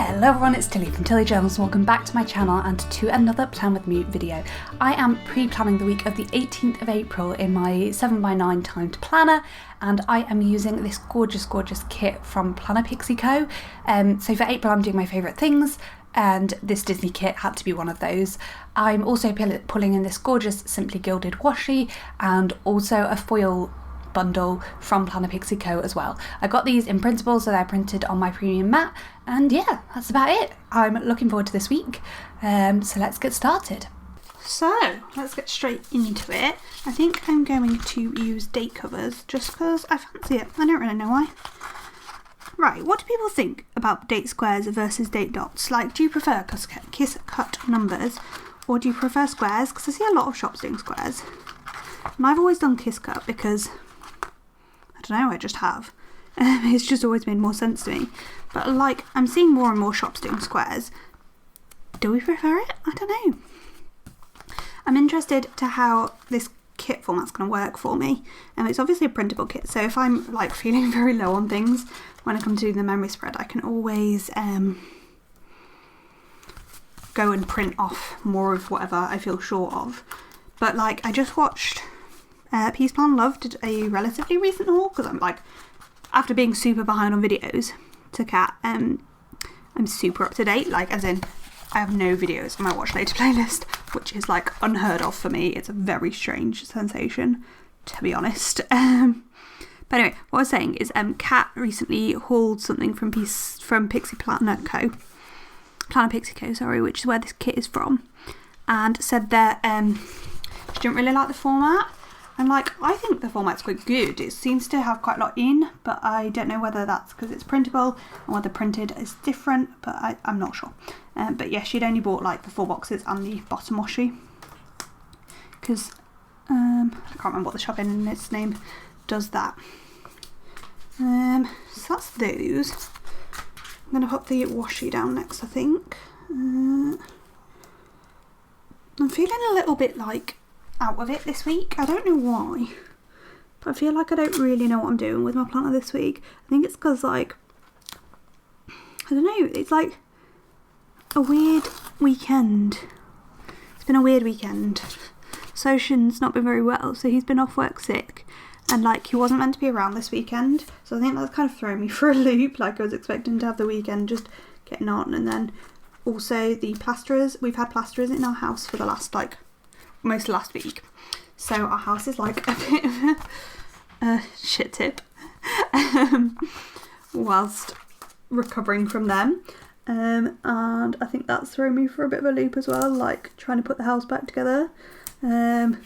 Hello everyone, it's Tilly from Tilly Journals and welcome back to my channel and to another Plan With Me video. I am pre-planning the week of the 18th of April in my 7x9 timed planner, and I am using this gorgeous kit from Pixxie Co. So for April I'm doing my favourite things, and this Disney kit had to be one of those. I'm also pulling in this gorgeous Simply Gilded washi and also a foil bundle from Pixxie Co as well. I got these in printable, so they're printed on my premium mat, and yeah, that's about it. I'm looking forward to this week, so let's get started. So let's get straight into it. I think I'm going to use date covers just because I fancy it. I don't really know why. Right, what do people think about date squares versus date dots? Like, do you prefer kiss cut numbers or do you prefer squares? Because I see a lot of shops doing squares, and I've always done kiss cut because I don't know, I just have. It's just always made more sense to me. But like, I'm seeing more and more shops doing squares. Do we prefer it? I don't know. I'm interested to how this kit format's going to work for me. It's obviously a printable kit, so if I'm like feeling very low on things when I come to do the memory spread, I can always go and print off more of whatever I feel short of. But like, I just watched Peace Plan Love did a relatively recent haul, because I'm like, after being super behind on videos to Cat, I'm super up to date, like as in I have no videos on my watch later playlist, which is like unheard of for me. It's a very strange sensation, to be honest. But anyway, what I was saying is Cat recently hauled something from Pixxie Pixxie Co, sorry, which is where this kit is from, and said that she didn't really like the format. And like, I think the format's quite good. It seems to have quite a lot in, but I don't know whether that's because it's printable and whether printed is different, but I'm not sure. But yeah, she'd only bought like the 4 boxes and the bottom washi, because I can't remember what the shop in its name does that. So that's those. I'm going to put the washi down next, I think. I'm feeling a little bit like out of it this week. I don't know why, but I feel like I don't really know what I'm doing with my planner this week. I think it's because like, I don't know, it's like a weird weekend. It's been a weird weekend. Soshin's not been very well, so he's been off work sick, and like he wasn't meant to be around this weekend, so I think that's kind of thrown me for a loop. Like, I was expecting to have the weekend just getting on, and then also the plasterers, we've had plasterers in our house for the last like most of last week, so our house is like a bit of a shit tip whilst recovering from them, and I think that's thrown me for a bit of a loop as well, like trying to put the house back together, because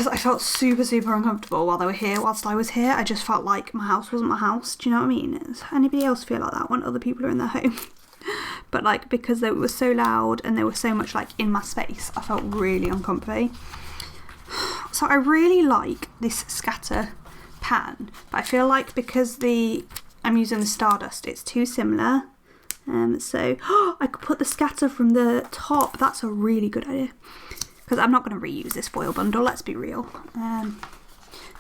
I felt super uncomfortable while whilst I was here. I just felt like my house wasn't my house. Do you know what I mean? Does anybody else feel like that when other people are in their home? But like, because they were so loud and there was so much like in my space, I felt really uncomfy. So I really like this scatter pan, but I feel like because I'm using the Stardust, it's too similar. So I could put the scatter from the top. That's a really good idea, because I'm not going to reuse this foil bundle, let's be real.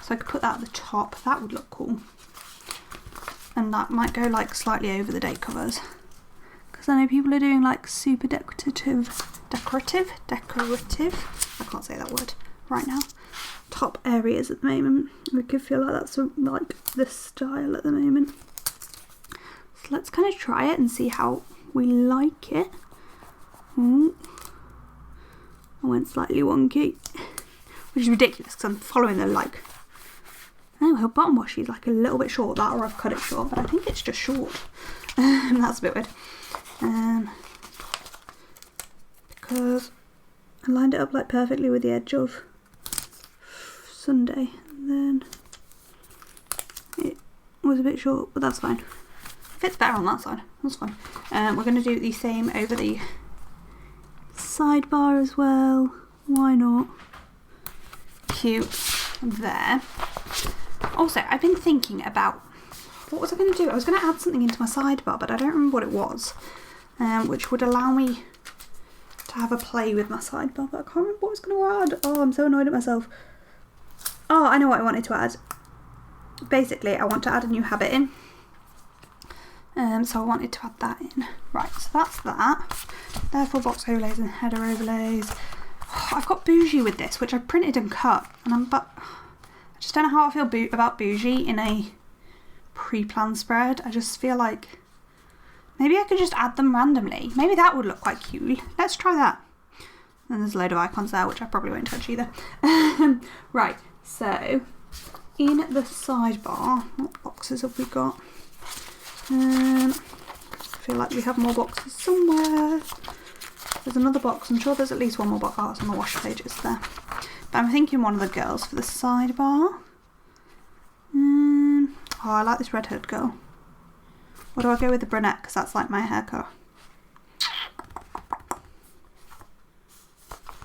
So I could put that at the top. That would look cool, and that might go like slightly over the date covers, because I know people are doing like super decorative, I can't say that word right now, top areas at the moment. I could feel like that's like the style at the moment. So let's kind of try it and see how we like it. I went slightly wonky, which is ridiculous because I'm following the like, oh, her bottom washi is like a little bit short, that, or I've cut it short, but I think it's just short. That's a bit weird. Because I lined it up like perfectly with the edge of Sunday, and then it was a bit short, but that's fine. Fits better on that side, that's fine. We're going to do the same over the sidebar as well, why not? Cute there. Also, I've been thinking about, what was I going to do? I was going to add something into my sidebar, but I don't remember what it was, which would allow me to have a play with my sidebar, but I can't remember what I was going to add. Oh, I'm so annoyed at myself. Oh, I know what I wanted to add. Basically, I want to add a new habit in. So I wanted to add that in. Right, so that's that. Therefore box overlays and header overlays. Oh, I've got bougie with this, which I printed and cut, but I just don't know how I feel about bougie in a pre-planned spread. I just feel like maybe I could just add them randomly. Maybe that would look quite cute. Let's try that. And there's a load of icons there, which I probably won't touch either. Right, so in the sidebar, what boxes have we got? I feel like we have more boxes somewhere. There's another box. I'm sure there's at least one more box. Oh, it's on the wash pages there. But I'm thinking one of the girls for the sidebar. Oh, I like this redhead girl. Or do I go with the brunette? Because that's like my hair colour.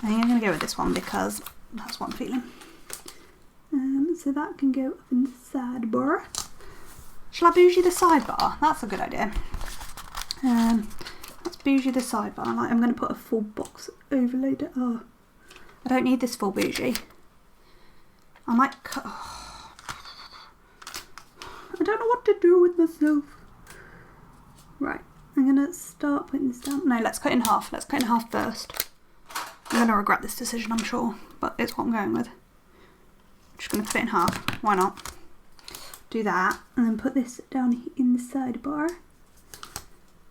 I think I'm going to go with this one because that's what I'm feeling. So that can go up in the sidebar. Shall I bougie the sidebar? That's a good idea. Let's bougie the sidebar. I'm going to put a full box overlay. Oh, I don't need this full bougie. I might cut. Oh. I don't know what to do with myself. Right, I'm going to start putting this down. No, let's cut in half. Let's cut in half first. I'm going to regret this decision, I'm sure, but it's what I'm going with. I'm just going to cut it in half. Why not? Do that, and then put this down in the sidebar.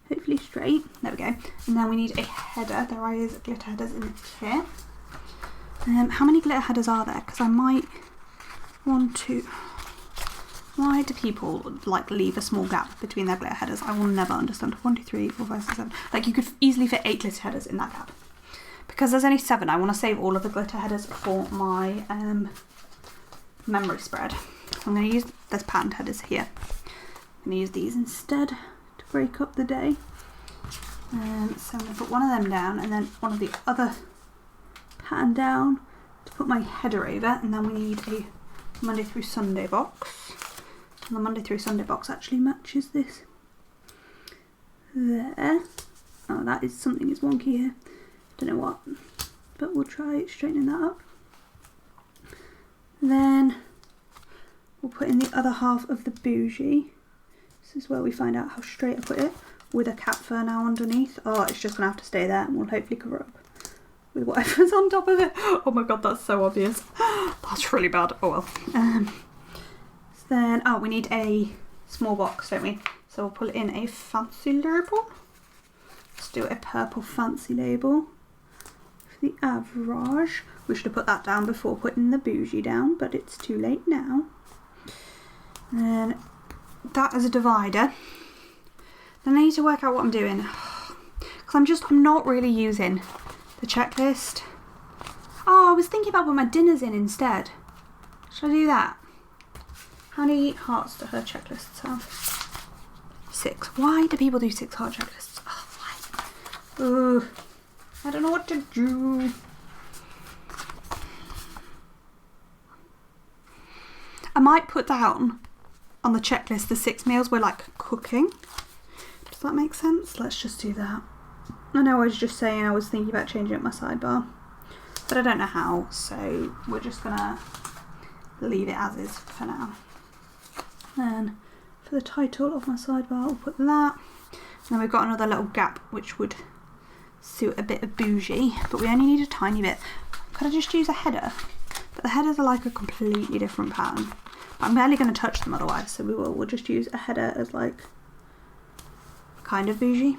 Hopefully straight. There we go. And then we need a header. There is glitter headers in the kit. How many glitter headers are there? Because I might want to... Why do people like leave a small gap between their glitter headers? I will never understand. 1, 2, 3, 4, 5, 6, 7. Like you could easily fit 8 glitter headers in that gap. Because there's only 7, I want to save all of the glitter headers for my memory spread. So I'm going to use those patterned headers here. I'm going to use these instead to break up the day. So I'm going to put one of them down and then one of the other pattern down to put my header over, and then we need a Monday through Sunday box. And the Monday through Sunday box actually matches this there. Oh, that is something is wonky here. Don't know what, but we'll try straightening that up. Then we'll put in the other half of the bougie. This is where we find out how straight I put it, with a cat fur now underneath. Oh, it's just gonna have to stay there, and we'll hopefully cover up with whatever's on top of it. Oh my god, that's so obvious. That's really bad. Oh well. So then, oh, we need a small box, don't we? So we'll put it in a fancy label. Let's do a purple fancy label. The average. We should have put that down before putting the bougie down, but it's too late now. And then that as a divider. Then I need to work out what I'm doing, because I'm not really using the checklist. Oh, I was thinking about putting my dinners in instead. Should I do that? How many hearts do her checklists have? 6. Why do people do 6 heart checklists? Oh, why? Ugh. I don't know what to do. I might put down on the checklist the 6 meals we're like cooking. Does that make sense? Let's just do that. I know I was just saying I was thinking about changing up my sidebar, but I don't know how, so we're just gonna leave it as is for now. Then for the title of my sidebar, we'll put that. And then we've got another little gap which would suit a bit of bougie, but we only need a tiny bit. Could I just use a header? But the headers are like a completely different pattern. I'm barely going to touch them otherwise, so we'll just use a header as like kind of bougie.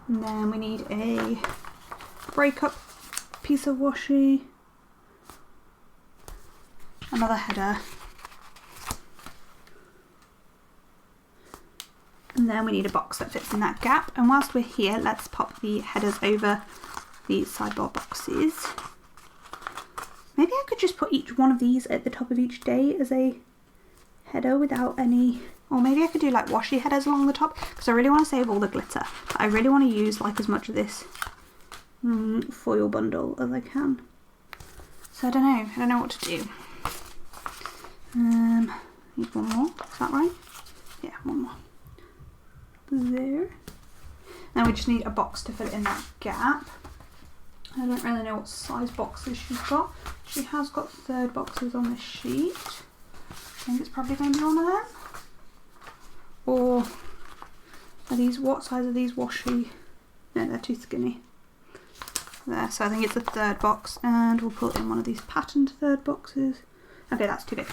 And then we need a breakup piece of washi, another header, and then we need a box that fits in that gap. And whilst we're here, let's pop the headers over the sidebar boxes. Maybe I could just put each one of these at the top of each day as a header without any, or maybe I could do like washi headers along the top, because I really want to save all the glitter, but I really want to use like as much of this foil bundle as I can. So I don't know what to do. Need one more, is that right? Yeah, one more. There. Now we just need a box to fill in that gap. I don't really know what size boxes she's got. She has got 3rd boxes on this sheet. I think it's probably going to be one of them. Or are these, what size are these washi? No, they're too skinny. There, so I think it's a third box, and we'll put in one of these patterned third boxes. Okay, that's too big.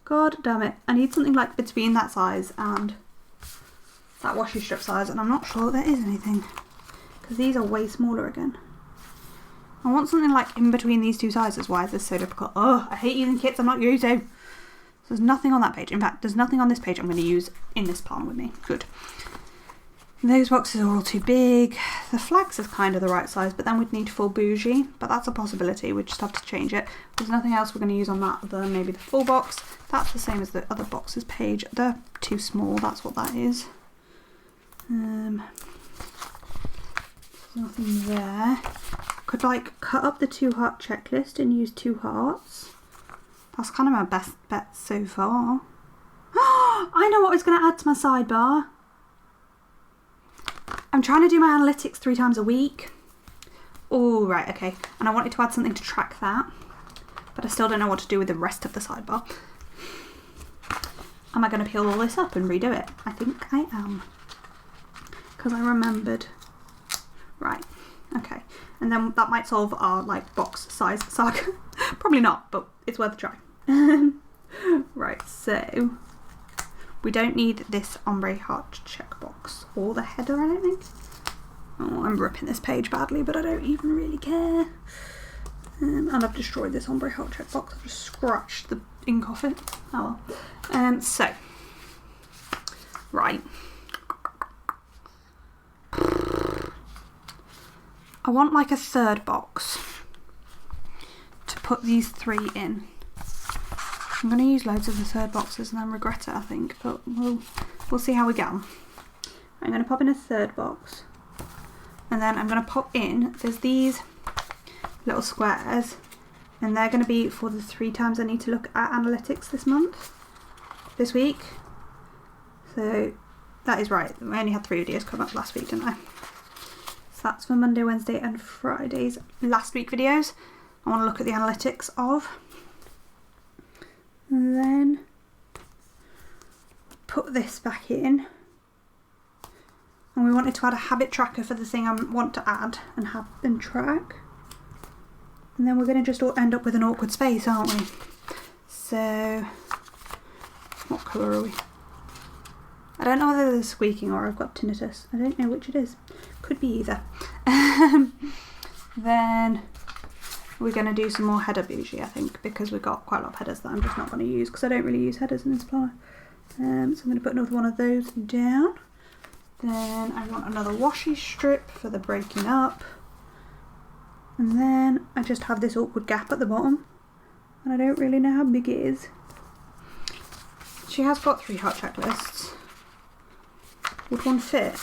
God damn it. I need something like between that size and that washi strip size, and I'm not sure there is anything, because these are way smaller again. I want something like in between these two sizes. Why is this so difficult? Oh, I hate using kits I'm not using. So there's nothing on that page. In fact, there's nothing on this page I'm going to use in this plan with me. Good. Those boxes are all too big. The flags is kind of the right size, but then we'd need full bougie, but that's a possibility. We just have to change it. There's nothing else we're going to use on that other than maybe the full box. That's the same as the other boxes page. They're too small, that's what that is. There's nothing there. Could like cut up the 2 heart checklist and use 2 hearts. That's kind of my best bet so far. I know what I was going to add to my sidebar. I'm trying to do my analytics 3 times a week. Oh, right, okay. And I wanted to add something to track that, but I still don't know what to do with the rest of the sidebar. Am I going to peel all this up and redo it? I think I am. Because I remembered. Right, okay. And then that might solve our like box size saga. Probably not, but it's worth a try. Right, so we don't need this ombre heart checkbox or the header, I don't think. Oh, I'm ripping this page badly, but I don't even really care. And I've destroyed this ombre heart checkbox. I've just scratched the ink off it. Oh well. So, right. I want like a third box to put these 3 in. I'm going to use loads of the third boxes and then regret it, I think, but we'll see how we get on. I'm going to pop in a third box, and then I'm going to pop in, there's these little squares, and they're going to be for the 3 times I need to look at analytics this week. So that is right, I only had 3 videos come up last week, didn't I? So that's for Monday, Wednesday and Friday's last week videos. I want to look at the analytics of. And then put this back in. And we wanted to add a habit tracker for the thing I want to add and track. And then we're going to just end up with an awkward space, aren't we? So, what colour are we? I don't know whether this is squeaking or I've got tinnitus. I don't know which it is. Could be either. Then we're going to do some more header bougie, I think, because we've got quite a lot of headers that I'm just not going to use because I don't really use headers in this planner. So I'm going to put another one of those down. Then I want another washi strip for the breaking up. And then I just have this awkward gap at the bottom. And I don't really know how big it is. She has got 3 heart checklists. Would one fit?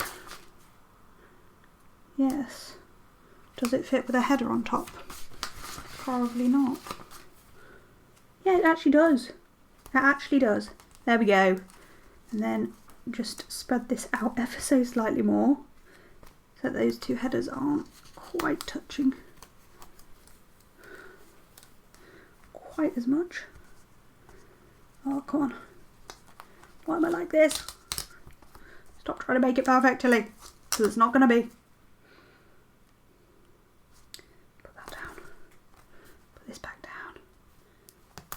Yes. Does it fit with a header on top? Probably not. Yeah, it actually does. It actually does. There we go. And then just spread this out ever so slightly more so that those 2 headers aren't quite touching quite as much. Oh, come on. Why am I like this? Stop trying to make it perfect, Tilly, because it's not going to be. Put that down. Put this back down.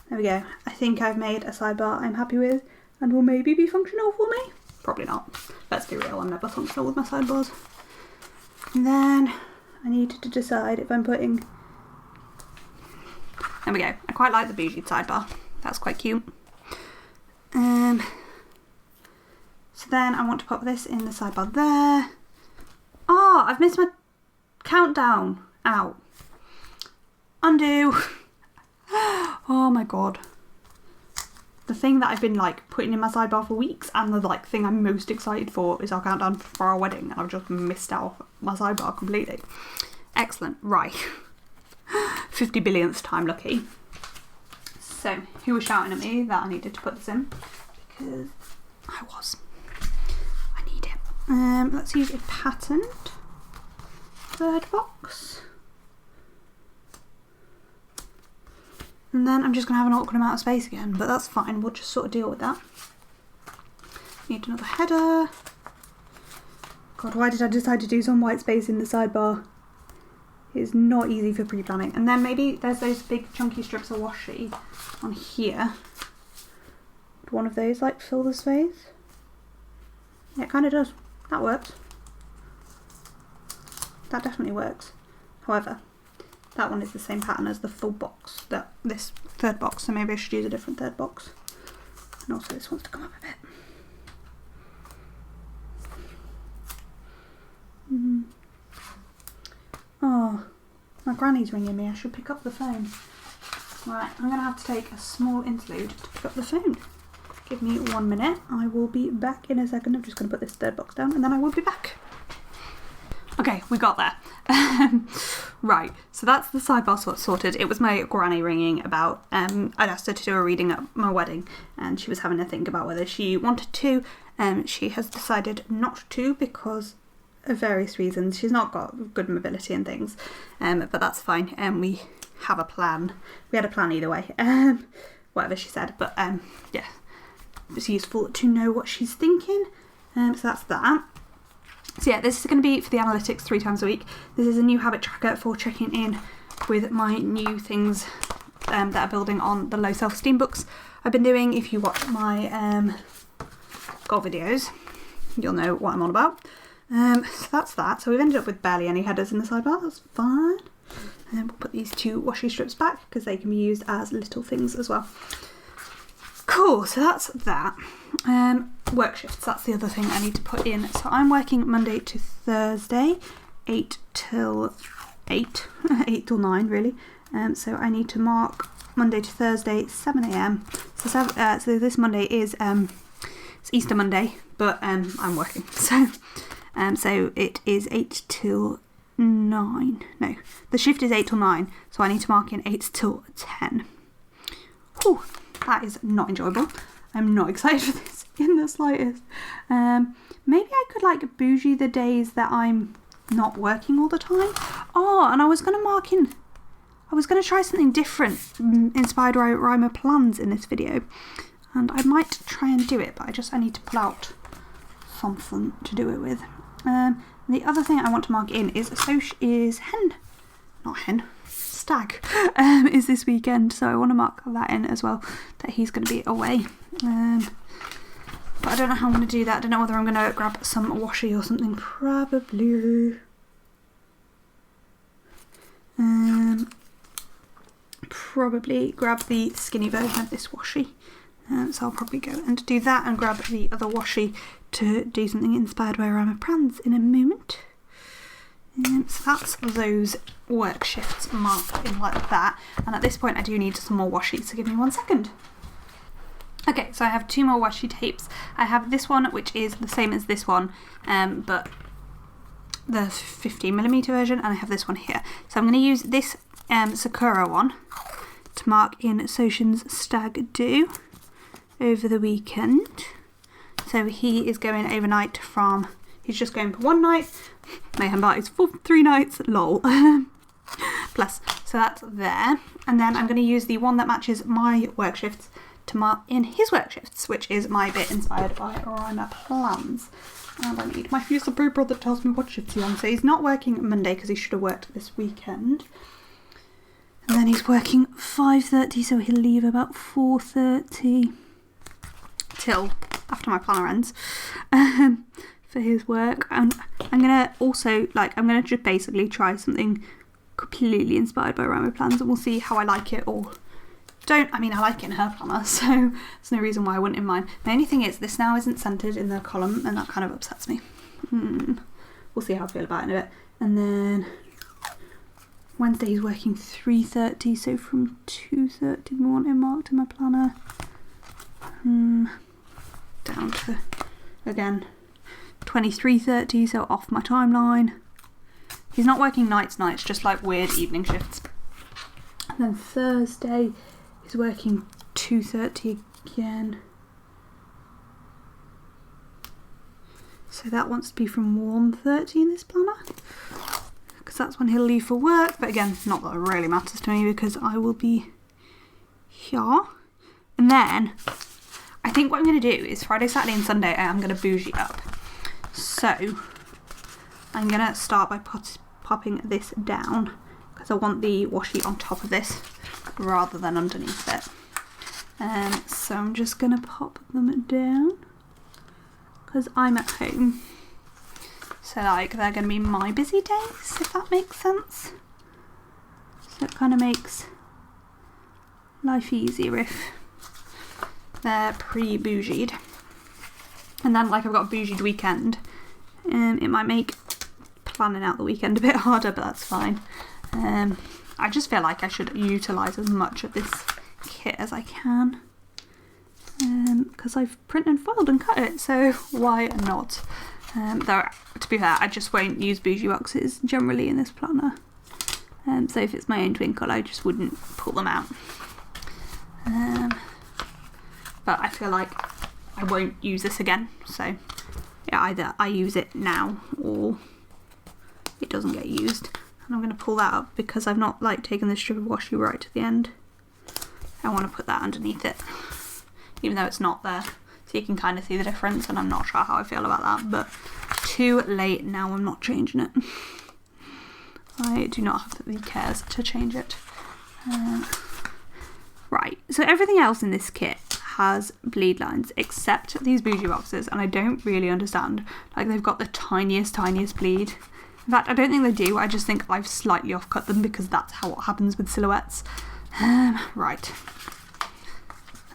There we go. I think I've made a sidebar I'm happy with and will maybe be functional for me. Probably not. Let's be real, I'm never functional with my sidebars. And then I need to decide if I'm putting... There we go. I quite like the bougie sidebar. That's quite cute. So then I want to pop this in the sidebar there. Oh, I've missed my countdown. Ow. Undo. Oh my god. The thing that I've been like putting in my sidebar for weeks and the like thing I'm most excited for is our countdown for our wedding, and I've just missed out my sidebar completely. Excellent. Right. 50 billionth time lucky. So, who was shouting at me that I needed to put this in? Because I was. I need it. Let's use a patterned third box. And then I'm just going to have an awkward amount of space again, but that's fine. We'll just sort of deal with that. Need another header. God, why did I decide to do some white space in the sidebar? It's not easy for pre-planning. And then maybe there's those big chunky strips of washi on here. Would one of those like fill the space? Yeah, it kind of does. That works. That definitely works. However, that one is the same pattern as the full box, this third box, so maybe I should use a different third box. And also this wants to come up a bit. Oh, my granny's ringing me. I should pick up the phone. Right, I'm going to have to take a small interlude to pick up the phone. Give me 1 minute. I will be back in a second. I'm just going to put this third box down and then I will be back. Okay, we got there. Right, so that's the sidebar sorted. It was my granny ringing about, I'd asked her to do a reading at my wedding and she was having to think about whether she wanted to. She has decided not to because of various reasons. She's not got good mobility and things, but that's fine. We have a plan. We had a plan either way, whatever she said, but yeah, it's useful to know what she's thinking. So that's that. So yeah, this is going to be for the analytics 3 times a week. This is a new habit tracker for checking in with my new things that are building on the low self-esteem books I've been doing. If you watch my goal videos, you'll know what I'm on about. So that's that. So we've ended up with barely any headers in the sidebar. That's fine. And we'll put these 2 washi strips back because they can be used as little things as well. Cool, so that's that. Work shifts, that's the other thing I need to put in. So I'm working Monday to Thursday, 8 till 8, 8 till 9 really. So I need to mark Monday to Thursday, 7 AM. So this Monday is it's Easter Monday, but I'm working. So it is 8 till 9. No, the shift is 8 till 9, so I need to mark in 8 till 10. Whew. That is not enjoyable. I'm not excited for this in the slightest. Maybe I could like bougie the days that I'm not working all the time. Oh, and I was going to mark in, I was going to try something different inspired by Rhymer plans in this video. And I might try and do it, but I need to pull out something to do it with. The other thing I want to mark in is Stag is this weekend, so I want to mark that in as well, that he's going to be away. But I don't know how I'm going to do that. I don't know whether I'm going to grab some washi or something. Probably. Probably grab the skinny version of this washi. So I'll probably go and do that and grab the other washi to do something inspired by Rhymer plans in a moment. So that's those work shifts marked in like that. And at this point I do need some more washi, so give me 1 second. Okay, so I have 2 more washi tapes. I have this one, which is the same as this one, but the 15mm version, and I have this one here. So I'm going to use this Sakura one to mark in Soshin's stag do over the weekend. So he is going overnight from, he's just going for 1 night, Mayhem Party's for 3 nights, lol. Plus, so that's there. And then I'm going to use the one that matches my work shifts to mark in his work shifts, which is my bit inspired by Rhymer plans. And I need my piece of paper that tells me what shifts he's on. So he's not working Monday because he should have worked this weekend. And then he's working 5:30, so he'll leave about 4:30 till after my planner ends for his work. And I'm gonna also I'm gonna just basically try something completely inspired by Rhymer plans, and we'll see how I like it or don't. I mean, I like it in her planner, so there's no reason why I wouldn't in mine. The only thing is this now isn't centered in the column, and that kind of upsets me. We'll see how I feel about it in a bit. And then Wednesday he's working 3:30, so from 2:30 we want him marked in my planner. Down to, again, 23:30, so off my timeline. He's not working nights, just like weird evening shifts. And then Thursday he's working 2:30 again. So that wants to be from 1:30 in this planner, because that's when he'll leave for work. But again, not that it really matters to me because I will be here. And then I think what I'm going to do is Friday, Saturday and Sunday I am going to bougie up. So I'm going to start by popping this down because I want the washi on top of this rather than underneath it. So I'm just going to pop them down because I'm at home. So like they're going to be my busy days, if that makes sense. So it kind of makes life easier if they're pre-bougied. And then like I've got a bougied weekend. It might make planning out the weekend a bit harder, but that's fine. I just feel like I should utilise as much of this kit as I can. Because I've printed and foiled and cut it, so why not? Though, to be fair, I just won't use bougie boxes generally in this planner. So if it's my own twinkle, I just wouldn't pull them out. But I feel like I won't use this again, so yeah, either I use it now or it doesn't get used. And I'm going to pull that up because I've not like taken this strip of washi right to the end. I want to put that underneath it, even though it's not there, so you can kind of see the difference, and I'm not sure how I feel about that, but too late now, I'm not changing it. I do not have the cares to change it. Right, so everything else in this kit has bleed lines except these bougie boxes, and I don't really understand. Like, they've got the tiniest bleed. In fact, I don't think they do, I just think I've slightly off-cut them because that's how it happens with silhouettes. Right.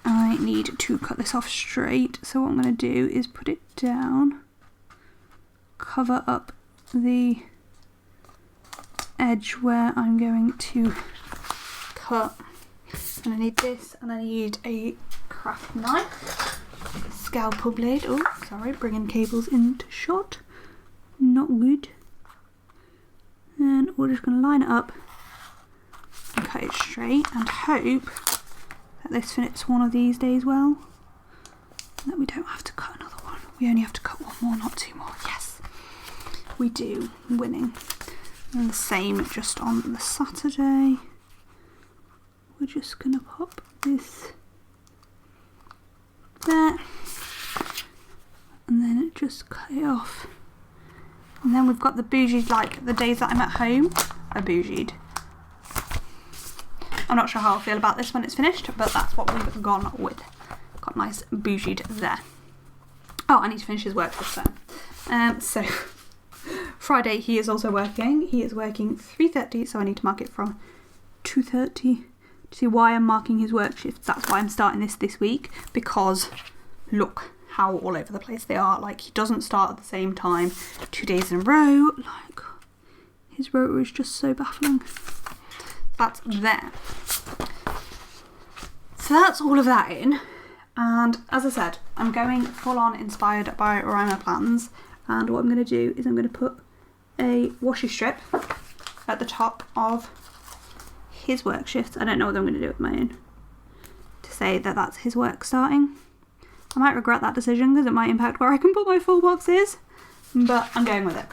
I need to cut this off straight, so what I'm going to do is put it down, cover up the edge where I'm going to cut. And I need this, and I need a craft knife, scalpel blade. Oh, sorry, bringing cables into shot. Not good. And we're just going to line it up and cut it straight and hope that this fits one of these days well, and that we don't have to cut another one. We only have to cut one more, not two more. Yes, we do. Winning. And the same just on the Saturday. We're just going to pop this there, and then just cut it off. And then we've got the bougied, like the days that I'm at home are bougied. I'm not sure how I'll feel about this when it's finished, but that's what we've gone with. Got nice bougied there. Oh, I need to finish his work this time. So Friday he is also working. He is working 3:30, so I need to mark it from 2:30. To see why I'm marking his work shifts. That's why I'm starting this week, because look how all over the place they are. Like, he doesn't start at the same time 2 days in a row. Like, his rotor is just so baffling. That's there. So that's all of that in, and as I said, I'm going full on inspired by Rhymer plans, and what I'm going to do is I'm going to put a washi strip at the top of his work shifts. I don't know what I'm going to do with my own to say that that's his work starting. I might regret that decision because it might impact where I can put my full boxes, but I'm going with it.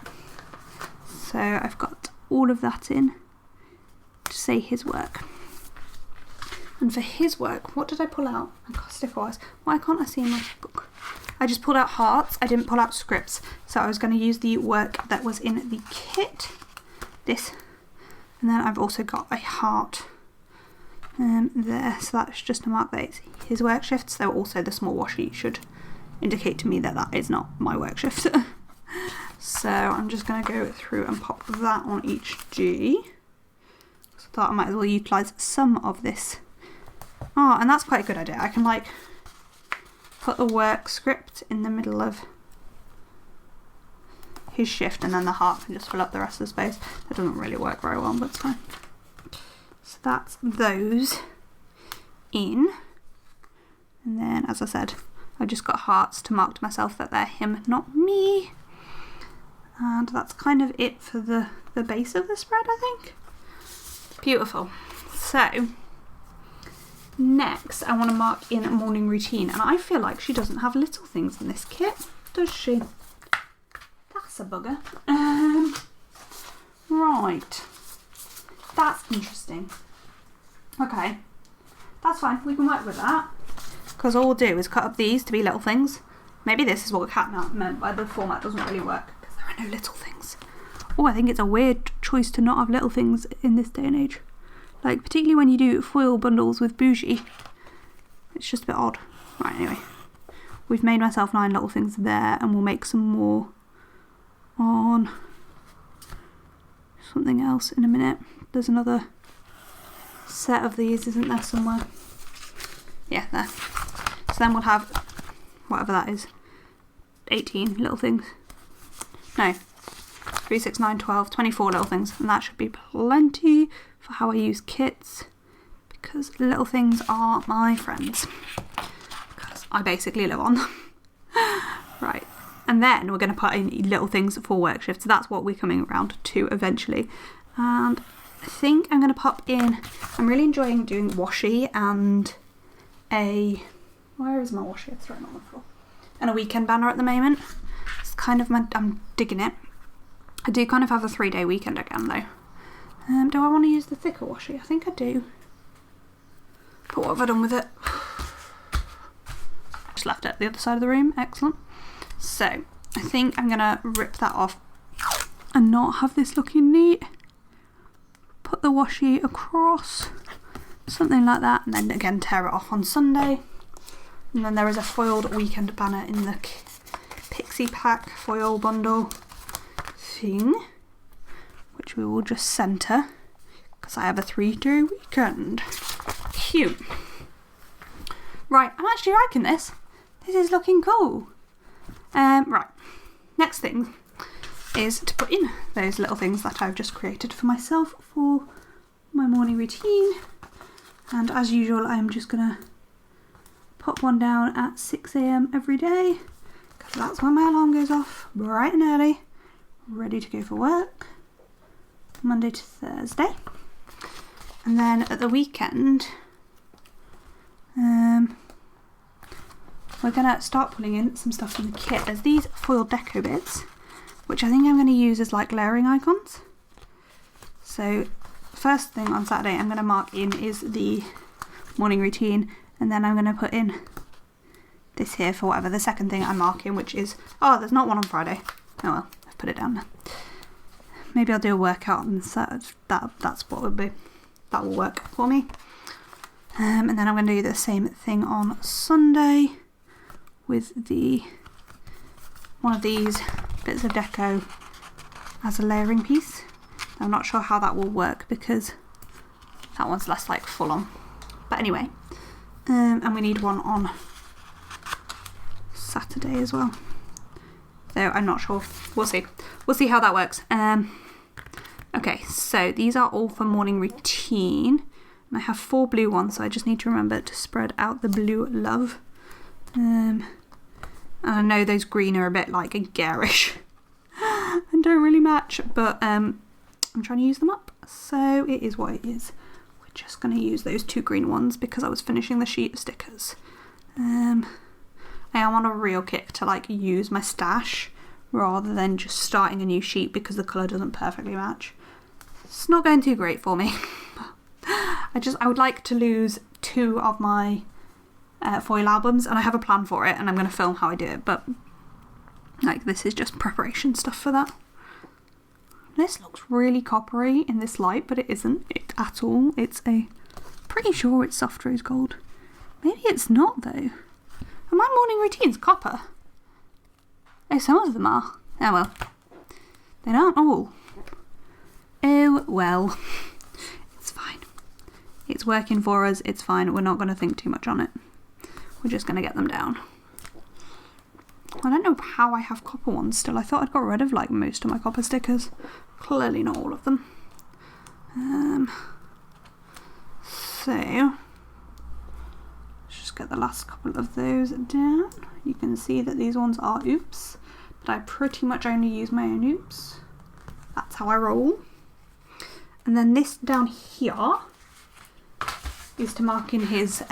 So I've got all of that in to say his work. And for his work, what did I pull out? I got sticker-wise. Why can't I see my book? I just pulled out hearts. I didn't pull out scripts. So I was going to use the work that was in the kit. This. And then I've also got a heart there, so that's just a mark that it's his work shifts, though also the small washi should indicate to me that that is not my work shift. So I'm just going to go through and pop that on each G. So I thought I might as well utilise some of this. Oh, and that's quite a good idea. I can like put the work script in the middle of his shift, and then the heart can just fill up the rest of the space. That doesn't really work very well, but it's fine. So that's those in. And then, as I said, I just got hearts to mark to myself that they're him, not me. And that's kind of it for the base of the spread, I think. Beautiful. So, next I want to mark in a morning routine. And I feel like she doesn't have little things in this kit, does she? That's a bugger. Right. That's interesting. Okay. That's fine. We can work with that. because all we'll do is cut up these to be little things. Maybe this is what the cat meant by the format doesn't really work, because there are no little things. Oh, I think it's a weird choice to not have little things in this day and age. Like, particularly when you do foil bundles with bougie. It's just a bit odd. Right, anyway. We've made myself 9 little things there, and we'll make some more on something else in a minute. There's another set of these, isn't there, somewhere? Yeah, there. So then we'll have, whatever that is, 18 little things. No, 3, 6, 9, 12, 24 little things. And that should be plenty for how I use kits, because little things are my friends. Because I basically live on them. Right. And then we're going to put in little things for work shift. So that's what we're coming around to eventually. And I think I'm going to pop in, I'm really enjoying doing washi and where is my washi? It's right on the floor. And a weekend banner at the moment. It's kind of I'm digging it. I do kind of have a 3-day weekend again though. Do I want to use the thicker washi? I think I do. But what have I done with it? Just left it at the other side of the room. Excellent. So I think I'm going to rip that off and not have this looking neat. Put the washi across, something like that, and then again tear it off on Sunday. And then there is a foiled weekend banner in the Pixxie pack foil bundle thing, which we will just centre because I have a 3-day weekend. Cute. Right, I'm actually liking this. This is looking cool. Right, next thing is to put in those little things that I've just created for myself for my morning routine. And as usual, I'm just gonna pop one down at 6 AM every day, because that's when my alarm goes off, bright and early, ready to go for work, Monday to Thursday. And then at the weekend, we're gonna start putting in some stuff in the kit. There's these foil deco bits, which I think I'm going to use as like layering icons. So first thing on Saturday I'm going to mark in is the morning routine, and then I'm going to put in this here for whatever the second thing I'm marking, which is, oh, there's not one on Friday. Oh well, I've put it down there. Maybe I'll do a workout on Saturday. That's what would be, that will work for me. And then I'm going to do the same thing on Sunday with one of these bits of deco as a layering piece. I'm not sure how that will work because that one's less like full on. But anyway, and we need one on Saturday as well. So I'm not sure. We'll see. We'll see how that works. Okay, so these are all for morning routine. And I have 4 blue ones, so I just need to remember to spread out the blue love. And I know those green are a bit like garish and don't really match, but I'm trying to use them up, so it is what it is. We're just going to use those 2 green ones because I was finishing the sheet of stickers. I am on a real kick to like use my stash rather than just starting a new sheet because the colour doesn't perfectly match. It's not going too great for me. I would like to lose 2 of my foil albums, and I have a plan for it, and I'm going to film how I do it, but like this is just preparation stuff for that. This looks really coppery in this light, but it isn't at all. It's pretty sure it's soft rose gold. Maybe it's not though. Are my morning routines copper? Oh, some of them are. Oh well. They aren't all. Oh well. It's fine. It's working for us, it's fine. We're not going to think too much on it. We're just going to get them down. I don't know how I have copper ones still. I thought I'd got rid of like most of my copper stickers. Clearly not all of them. So let's just get the last couple of those down. You can see that these ones are oops, but I pretty much only use my own oops. That's how I roll. And then this down here is to mark in his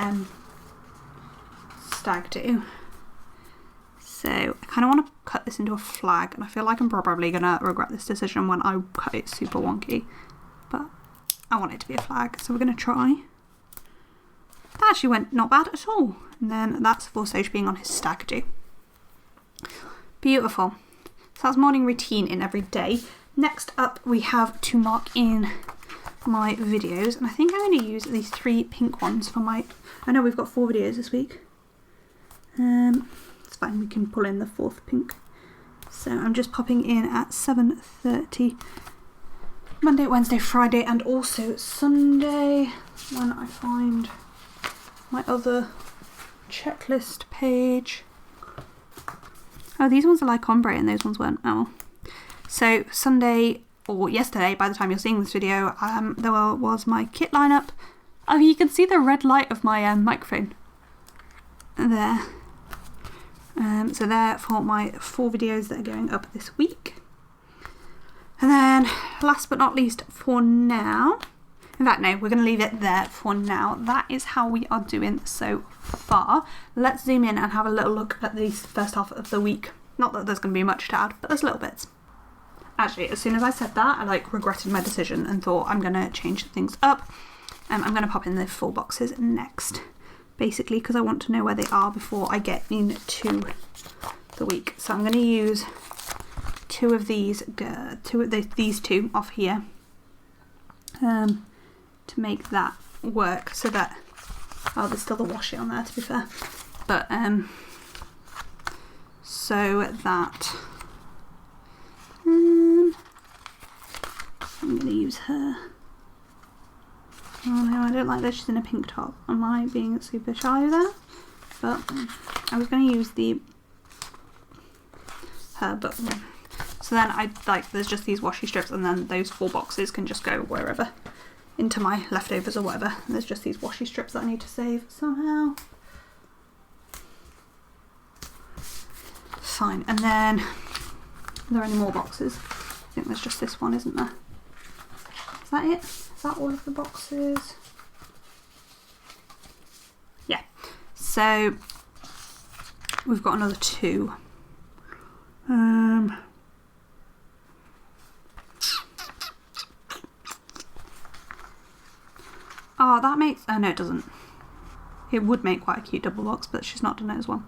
stag do. So I kind of want to cut this into a flag, and I feel like I'm probably going to regret this decision when I cut it super wonky, but I want it to be a flag, so we're going to try. That actually went not bad at all. And then that's for Sage being on his stag do. Beautiful. So that's morning routine in every day. Next up, we have to mark in my videos. And I think I'm going to use these 3 pink ones for my... I know we've got 4 videos this week. It's fine, we can pull in the 4th pink. So I'm just popping in at 7:30. Monday, Wednesday, Friday, and also Sunday when I find my other checklist page. Oh, these ones are like ombre and those ones weren't. Oh. So Sunday, or yesterday, by the time you're seeing this video, there was my kit lineup. Oh, you can see the red light of my microphone. There. So there for my 4 videos that are going up this week. And then, last but not least, for now, in fact, no, we're going to leave it there for now. That is how we are doing so far. Let's zoom in and have a little look at the first half of the week. Not that there's going to be much to add, but there's little bits. Actually, as soon as I said that, I regretted my decision and thought I'm going to change things up. I'm going to pop in the full boxes next, basically, because I want to know where they are before I get into the week. So I'm going to use 2 of these, these 2 off here, to make that work. So that, oh, there's still the washi on there, to be fair, but so that I'm going to use her. Oh no, I don't like that she's in a pink top. Am I being super shy there? But I was going to use her, but so then there's just these washi strips, and then those 4 boxes can just go wherever, into my leftovers or whatever. And there's just these washi strips that I need to save somehow. Fine, and then, are there any more boxes? I think there's just this one, isn't there? Is that it? Is that all of the boxes? Yeah. So we've got another 2. Oh, that makes... Oh, no, it doesn't. It would make quite a cute double box, but she's not done it as well.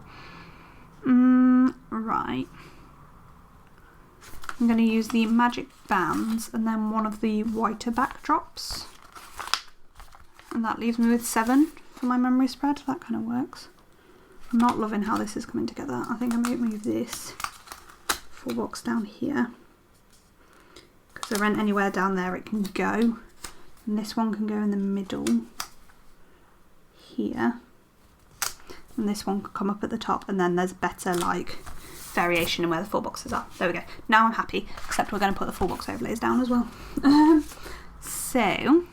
Right. I'm going to use the magic bands and then one of the whiter backdrops. And that leaves me with 7 for my memory spread. That kind of works. I'm not loving how this is coming together. I think I might move this full box down here, because there isn't anywhere down there it can go. And this one can go in the middle here. And this one can come up at the top, and then there's better variation in where the full boxes are. There we go. Now I'm happy, except we're going to put the full box overlays down as well. So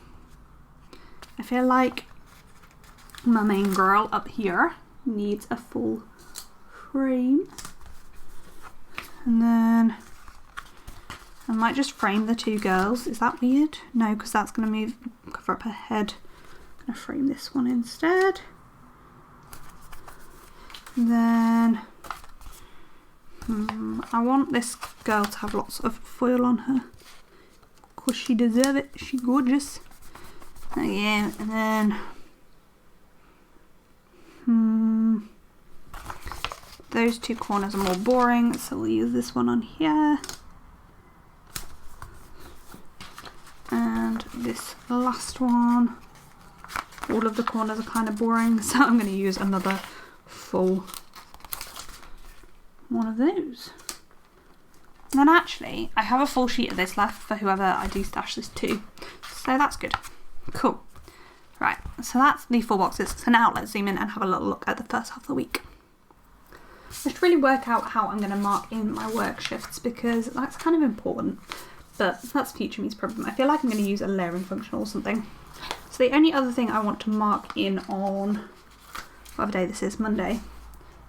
I feel like my main girl up here needs a full frame. And then I might just frame the 2 girls. Is that weird? No, because that's going to cover up her head. I'm going to frame this one instead. And then I want this girl to have lots of foil on her, because she deserves it. She's gorgeous. Yeah, and then those 2 corners are more boring, so we'll use this one on here. And this last one, all of the corners are kind of boring, so I'm going to use another full one of those. And then actually, I have a full sheet of this left for whoever I do stash this to, so that's good. Cool. Right, so that's the 4 boxes. So now let's zoom in and have a little look at the first half of the week. I should really work out how I'm going to mark in my work shifts, because that's kind of important, but that's future me's problem. I feel like I'm going to use a layering function or something. So the only other thing I want to mark in on, whatever day this is, Monday,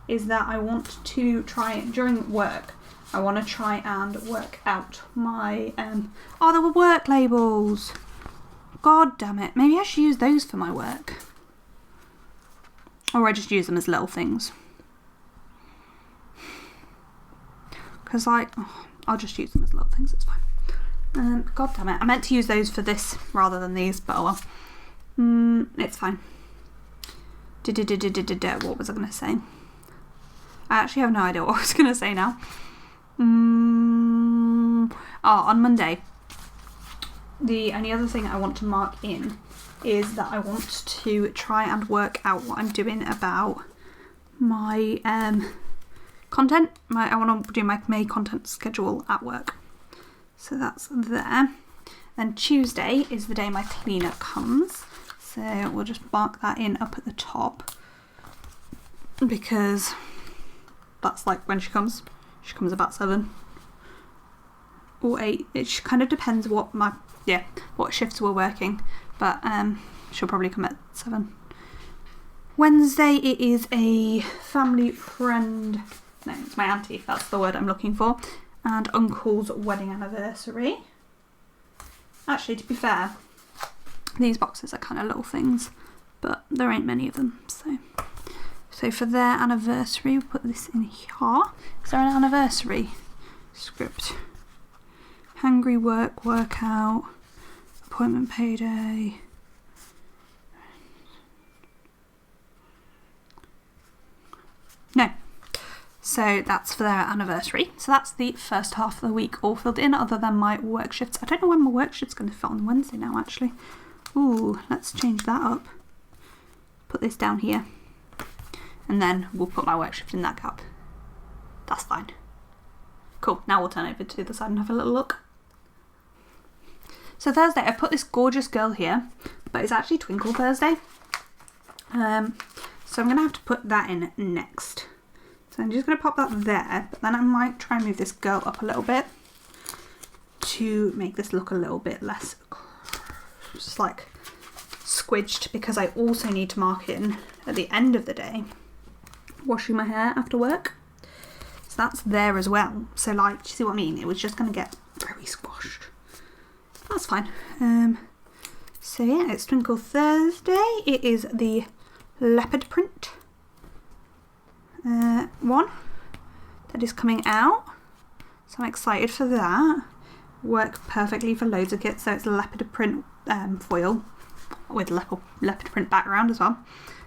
is that I want to try, during work, I want to try and work out my, oh, there were work labels. God damn it. Maybe I should use those for my work. Or I just use them as little things. Because I'll just use them as little things, it's fine. God damn it. I meant to use those for this rather than these, but oh well. It's fine. What was I going to say? I actually have no idea what I was going to say now. On Monday, the only other thing I want to mark in is that I want to try and work out what I'm doing about my content. I want to do my May content schedule at work. So that's there. Then Tuesday is the day my cleaner comes. So we'll just mark that in up at the top, because that's like when she comes. She comes about 7 or 8. It kind of depends what what shifts we're working, but she'll probably come at 7. Wednesday, it is a family friend. No, it's my auntie. That's the word I'm looking for. And uncle's wedding anniversary. Actually, to be fair, these boxes are kind of little things, but there ain't many of them. So for their anniversary, we'll put this in here. Is there an anniversary script? Hungry workout, appointment payday. No. So that's for their anniversary. So that's the first half of the week all filled in, other than my work shifts. I don't know when my work shift's going to fit on Wednesday now, actually. Ooh, let's change that up. Put this down here. And then we'll put my work shift in that gap. That's fine. Cool, now we'll turn over to the other side and have a little look. So Thursday, I put this gorgeous girl here, but it's actually Twinkle Thursday. So I'm going to have to put that in next. So I'm just going to pop that there, but then I might try and move this girl up a little bit to make this look a little bit less just like squidged, because I also need to mark in at the end of the day washing my hair after work. So that's there as well. So like, do you see what I mean? It was just going to get very squashed. That's fine. So yeah, it's Twinkle Thursday. It is the leopard print one that is coming out. So I'm excited for that. Work perfectly for loads of kits. So it's a leopard print foil with leopard print background as well.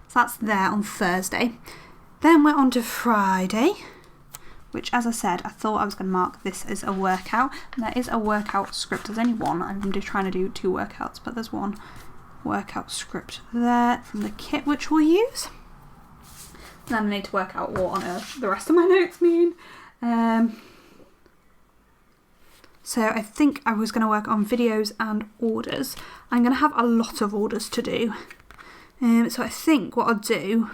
So that's there on Thursday. Then we're on to Friday, which, as I said, I thought I was going to mark this as a workout. And there is a workout script. There's only one. I'm just trying to do 2 workouts, but there's one workout script there from the kit which we'll use. And then I need to work out what on earth the rest of my notes mean. So I think I was going to work on videos and orders. I'm going to have a lot of orders to do. So I think what I'll do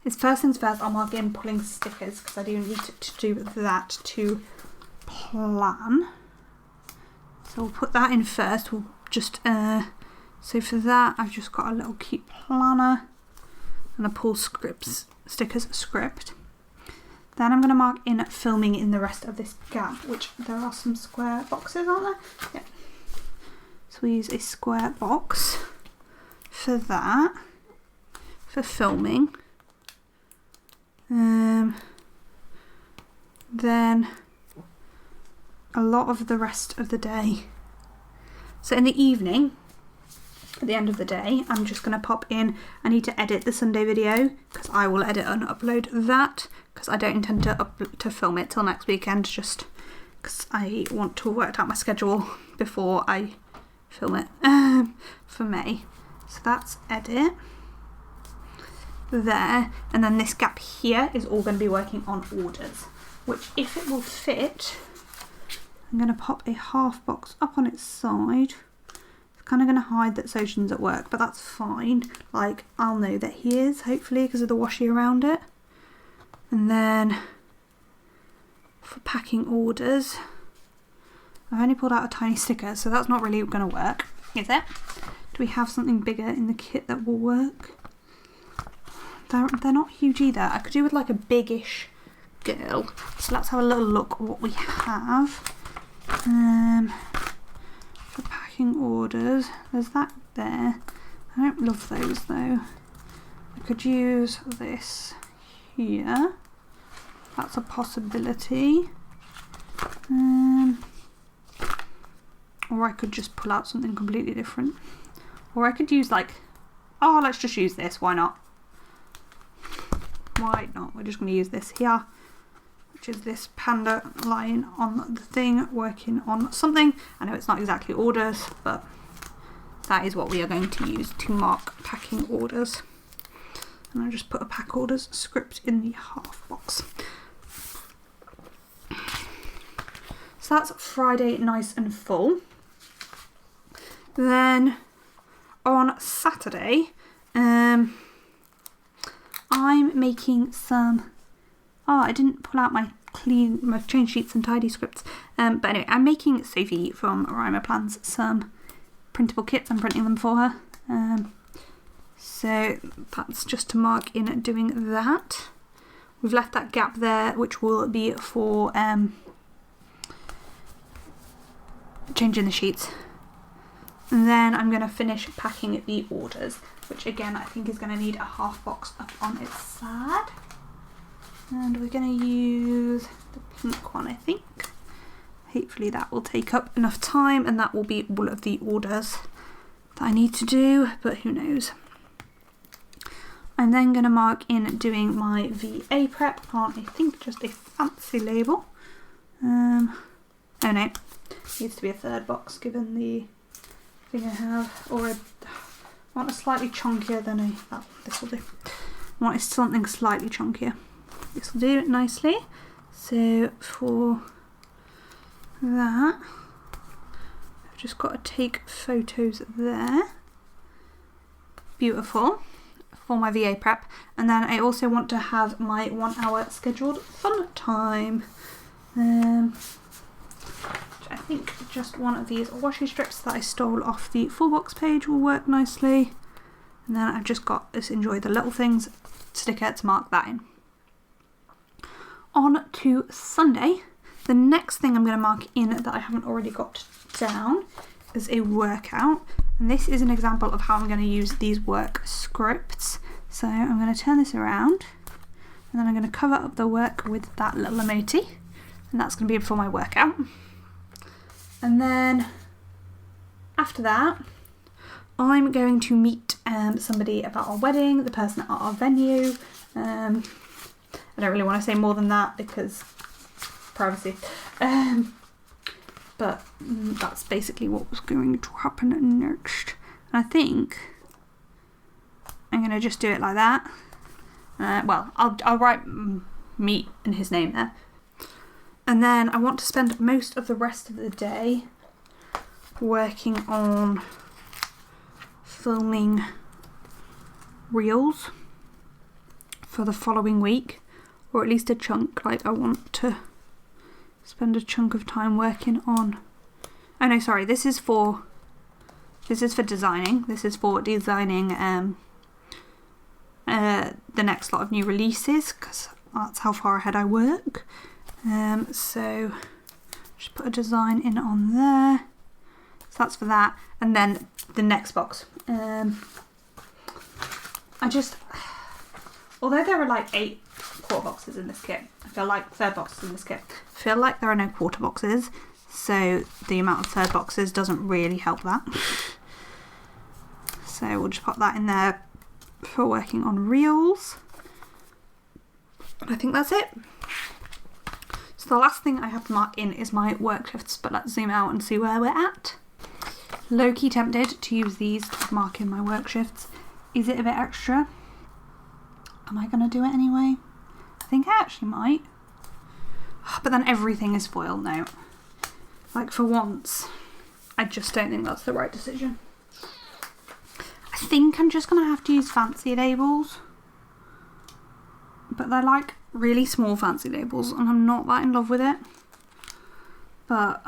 is, first things first, I'll mark in pulling stickers, because I do need to do that to plan. So we'll put that in first. We'll just, so for that, I've just got a little cute planner and a pull stickers script. Then I'm going to mark in filming in the rest of this gap, which there are some square boxes, aren't there? Yeah. So we use a square box for that, for filming. Then a lot of the rest of the day. So in the evening, at the end of the day, I'm just going to pop in, I need to edit the Sunday video, because I will edit and upload that, because I don't intend to film it till next weekend, just because I want to have worked out my schedule before I film it for May. So that's edit there, and then this gap here is all going to be working on orders, which, if it will fit, I'm going to pop a half box up on its side. It's kind of going to hide that Sojin's at work, but that's fine. Like, I'll know that he is, hopefully, because of the washi around it. And then for packing orders, I've only pulled out a tiny sticker, so that's not really going to work, is it? Do we have something bigger in the kit that will work? They're not huge either. I could do with like a biggish girl. So let's have a little look at what we have. For packing orders, there's that there. I don't love those though. I could use this here. That's a possibility. Or I could just pull out something completely different. Or I could use like oh, let's just use this. Why not? Why not? We're just going to use this here, which is this panda lying on the thing, working on something. I know it's not exactly orders, but that is what we are going to use to mark packing orders. And I'll just put a pack orders script in the half box. So that's Friday, nice and full. Then on Saturday, I'm making some, I didn't pull out my change sheets and tidy scripts. But anyway, I'm making Sophie from Rhymer Plans some printable kits. I'm printing them for her. So that's just to mark in doing that. We've left that gap there, which will be for changing the sheets. And then I'm going to finish packing the orders, which again I think is going to need a half box up on its side. And we're going to use the pink one, I think. Hopefully that will take up enough time, and that will be all of the orders that I need to do, but who knows. I'm then going to mark in doing my VA prep on, I think, just a fancy label. Oh no, it needs to be a third box given the thing I have, or I want a slightly chunkier than this will do. I want something slightly chunkier. This will do it nicely. So for that, I've just got to take photos there. Beautiful. For my VA prep. And then I also want to have my 1 hour scheduled fun time. I think just one of these washi strips that I stole off the full box page will work nicely. And then I've just got this Enjoy the Little Things sticker to mark that in. On to Sunday, the next thing I'm going to mark in that I haven't already got down is a workout. And this is an example of how I'm going to use these work scripts. So I'm going to turn this around, and then I'm going to cover up the work with that little emoji. And that's going to be for my workout. And then after that, I'm going to meet somebody about our wedding, the person at our venue. I don't really want to say more than that because privacy. But that's basically what was going to happen next. And I think I'm going to just do it like that. Well, I'll write meet and his name there. And then I want to spend most of the rest of the day working on filming reels for the following week, or at least a chunk. Like I want to spend a chunk of time working on, oh no, sorry, this is for designing. This is for designing the next lot of new releases, because that's how far ahead I work. So just put a design in on there. So that's for that. And then the next box. Although there are like 8 quarter boxes in this kit, I feel like third boxes in this kit, I feel like there are no quarter boxes. So the amount of third boxes doesn't really help that. So we'll just pop that in there for working on reels. And I think that's it. So the last thing I have to mark in is my work shifts, but let's zoom out and see where we're at. Low-key tempted to use these to mark in my work shifts. Is it a bit extra? Am I going to do it anyway? I think I actually might. But then everything is foil now. Like for once, I just don't think that's the right decision. I think I'm just going to have to use fancy labels. But they're like really small fancy labels and I'm not that in love with it. But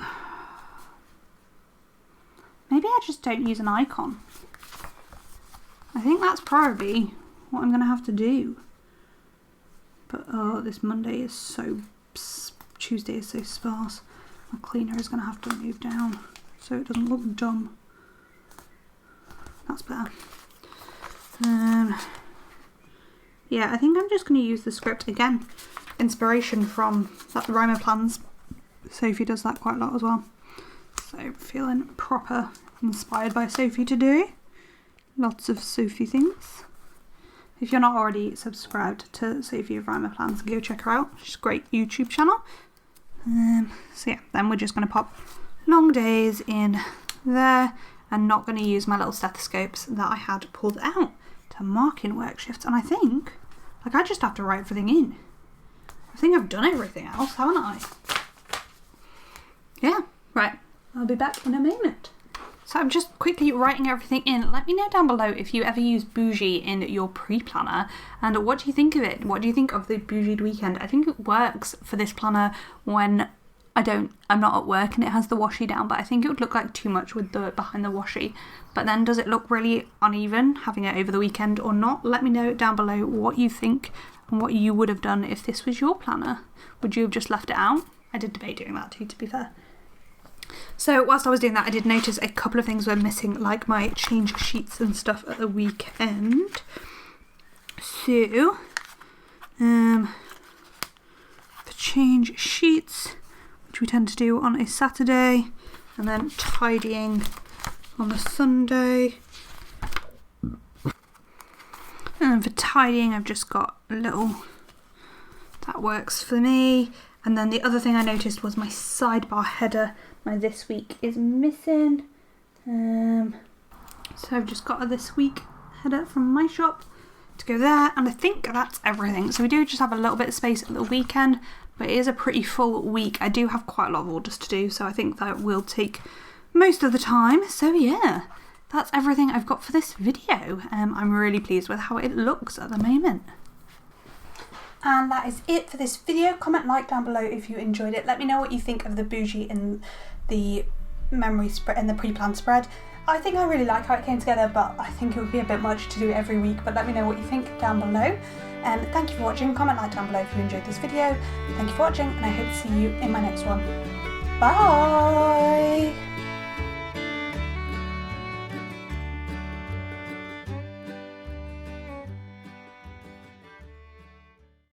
maybe I just don't use an icon. I think that's probably what I'm going to have to do. But oh, this Monday is so, Tuesday is so sparse. My cleaner is going to have to move down so it doesn't look dumb. That's better. Yeah, I think I'm just going to use the script again. Inspiration from that Rhymer Plans. Sophie does that quite a lot as well. So feeling proper inspired by Sophie to do. lots of Sophie things. If you're not already subscribed to Sophie of Rhymer Plans, go check her out. She's a great YouTube channel. So yeah, then we're just going to pop long days in there and not going to use my little stethoscopes that I had pulled out to mark in work shifts. And I think, like, I just have to write everything in. I think I've done everything else, haven't I? Yeah, right. I'll be back in a moment. So I'm just quickly writing everything in. Let me know down below if you ever use Bougie in your pre-planner and what do you think of it? What do you think of the Bougie'd weekend? I think it works for this planner when I'm not at work and it has the washi down, but I think it would look like too much with the behind the washi. But then does it look really uneven having it over the weekend or not? Let me know down below what you think and what you would have done if this was your planner. Would you have just left it out? I did debate doing that too, to be fair. So whilst I was doing that, I did notice a couple of things were missing, like my change sheets and stuff at the weekend. So, the change sheets, which we tend to do on a Saturday, and then tidying on the Sunday. And for tidying, I've just got a little, that works for me. And then the other thing I noticed was my sidebar header. My this week is missing. So I've just got a this week header from my shop to go there. And I think that's everything. So we do just have a little bit of space at the weekend, but it is a pretty full week. I do have quite a lot of orders to do, so I think that will take most of the time. So yeah, that's everything I've got for this video. I'm really pleased with how it looks at the moment. And that is it for this video. Comment, like down below if you enjoyed it. Let me know what you think of the Bougie in the memory spread and the pre-planned spread. I think I really like how it came together, but I think it would be a bit much to do every week. But let me know what you think down below. And thank you for watching. Comment, like down below if you enjoyed this video. Thank you for watching, and I hope to see you in my next one. Bye!